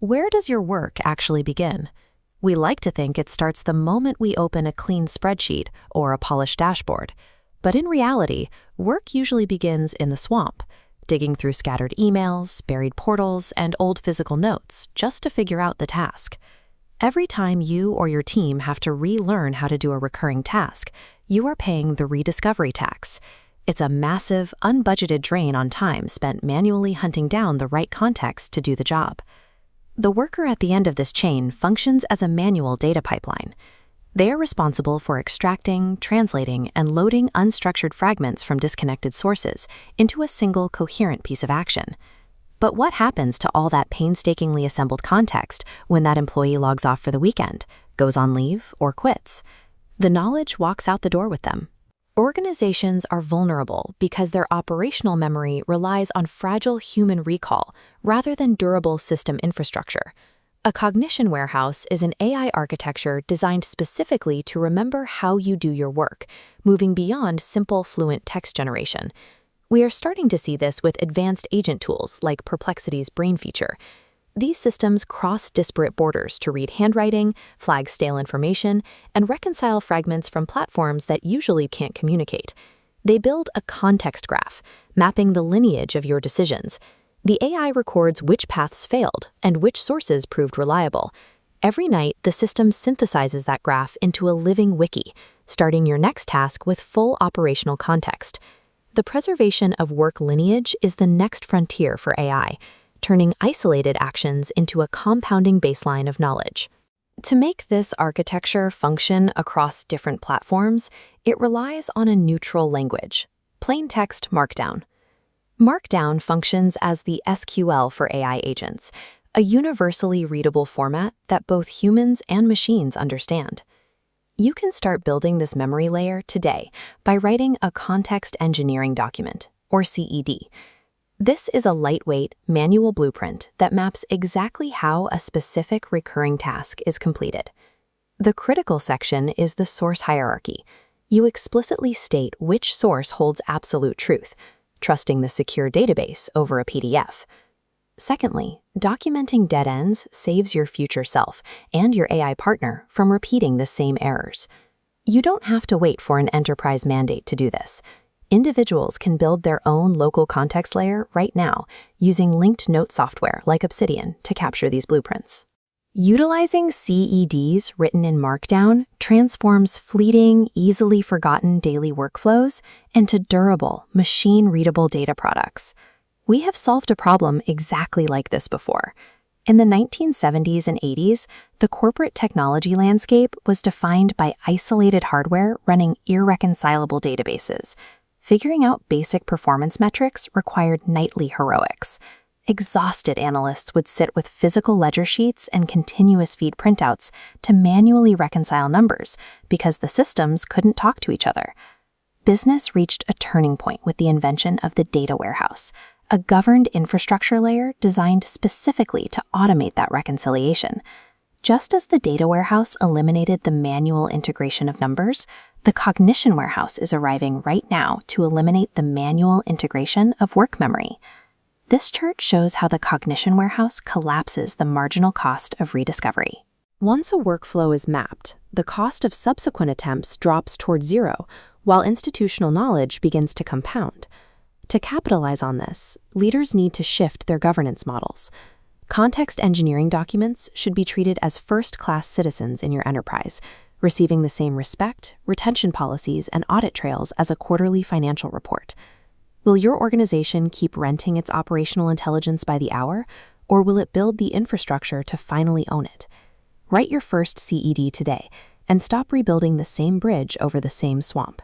Where does your work actually begin? We like to think it starts the moment we open a clean spreadsheet or a polished dashboard. But in reality, work usually begins in the swamp, digging through scattered emails, buried portals, and old physical notes just to figure out the task. Every time you or your team have to relearn how to do a recurring task, you are paying the rediscovery tax. It's a massive, unbudgeted drain on time spent manually hunting down the right context to do the job. The worker at the end of this chain functions as a manual data pipeline. They are responsible for extracting, translating, and loading unstructured fragments from disconnected sources into a single coherent piece of action. But what happens to all that painstakingly assembled context when that employee logs off for the weekend, goes on leave, or quits? The knowledge walks out the door with them. Organizations are vulnerable because their operational memory relies on fragile human recall rather than durable system infrastructure. A cognition warehouse is an AI architecture designed specifically to remember how you do your work, moving beyond simple, fluent text generation. We are starting to see this with advanced agent tools like Perplexity's Brain feature. These systems cross disparate borders to read handwriting, flag stale information, and reconcile fragments from platforms that usually can't communicate. They build a context graph, mapping the lineage of your decisions. The AI records which paths failed and which sources proved reliable. Every night, the system synthesizes that graph into a living wiki, starting your next task with full operational context. The preservation of work lineage is the next frontier for AI, turning isolated actions into a compounding baseline of knowledge. To make this architecture function across different platforms, it relies on a neutral language, plain text markdown. Markdown functions as the SQL for AI agents, a universally readable format that both humans and machines understand. You can start building this memory layer today by writing a context engineering document, or CED. This is a lightweight, manual blueprint that maps exactly how a specific recurring task is completed. The critical section is the source hierarchy. You explicitly state which source holds absolute truth, trusting the secure database over a PDF. Secondly, documenting dead ends saves your future self and your AI partner from repeating the same errors. You don't have to wait for an enterprise mandate to do this. Individuals can build their own local context layer right now using linked note software like Obsidian to capture these blueprints. Utilizing CEDs written in Markdown transforms fleeting, easily forgotten daily workflows into durable, machine-readable data products. We have solved a problem exactly like this before. In the 1970s and 80s, the corporate technology landscape was defined by isolated hardware running irreconcilable databases. Figuring out basic performance metrics required nightly heroics. Exhausted analysts would sit with physical ledger sheets and continuous feed printouts to manually reconcile numbers because the systems couldn't talk to each other. Business reached a turning point with the invention of the data warehouse, a governed infrastructure layer designed specifically to automate that reconciliation. Just as the data warehouse eliminated the manual integration of numbers, the Cognition Warehouse is arriving right now to eliminate the manual integration of work memory. This chart shows how the Cognition Warehouse collapses the marginal cost of rediscovery. Once a workflow is mapped, the cost of subsequent attempts drops towards zero, while institutional knowledge begins to compound. To capitalize on this, leaders need to shift their governance models. Context engineering documents should be treated as first-class citizens in your enterprise, receiving the same respect, retention policies, and audit trails as a quarterly financial report. Will your organization keep renting its operational intelligence by the hour, or will it build the infrastructure to finally own it? Write your first CED today and stop rebuilding the same bridge over the same swamp.